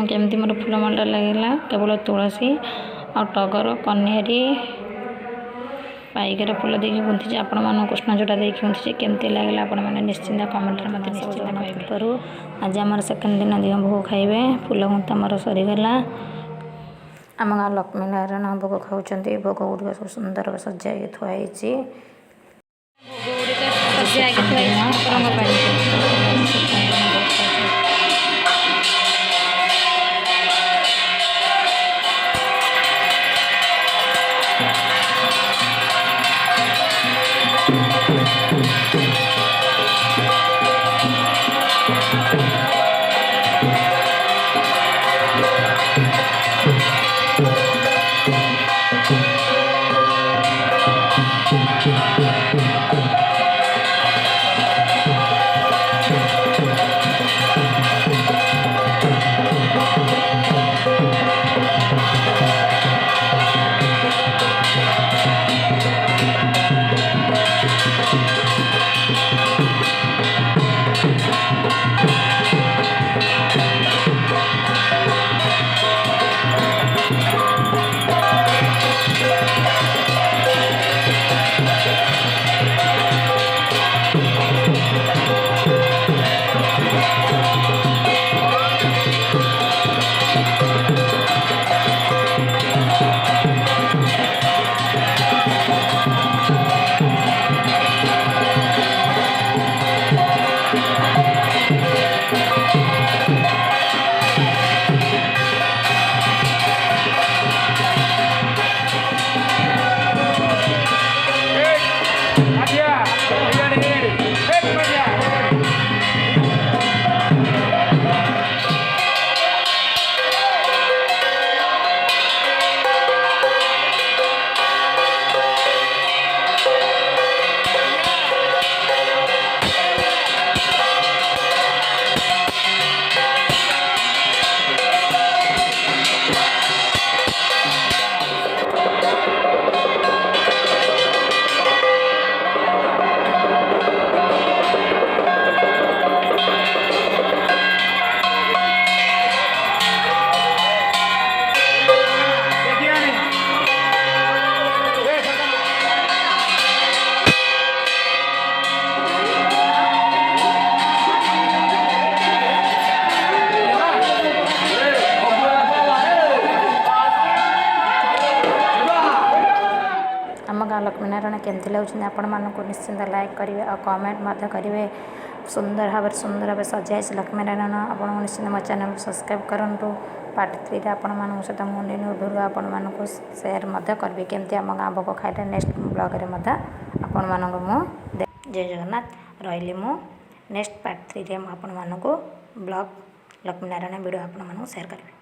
केमती मोर फूलमाला लगे केवल तुलसी आ टगर कनियारी पाइकर फूल देखिए गुंथी आपण मान कृष्णचूड़ा देखिए गुंथी केमती लगे आपण मैंने निश्चिंत कमेंट मत निश्चित करूँ। आज आम सेकेंड दिन दिह भोग खाइबे फूल गुंथा मोर सरीगला। आम गाँ लक्ष्मी नारायण भोग खाऊँ भोग गुड़िक सब सुंदर सजाई थुआई आम गाँ लक्ष्मी नारायण केमती लगुच आपण मानक निश्चिंत लाइक करेंगे और कमेंट मत करेंगे। सुंदर भाव सजाई लक्ष्मी नारायण आपण निश्चिंत मो चैनल सब्सक्राइब करूँ। पार्ट 3 आपण मान सहित मुझे भिडियो आपण मानक सेयार करी केमती आम गाँ भोग खाइले नेक्स्ट ब्लॉग रे आपण मानक मु जय जगन्नाथ रही मु नेक्स्ट पार्ट 3 रे आपण मानक ब्लॉग लक्ष्मी नारायण वीडियो आपण मानक सेयार करी।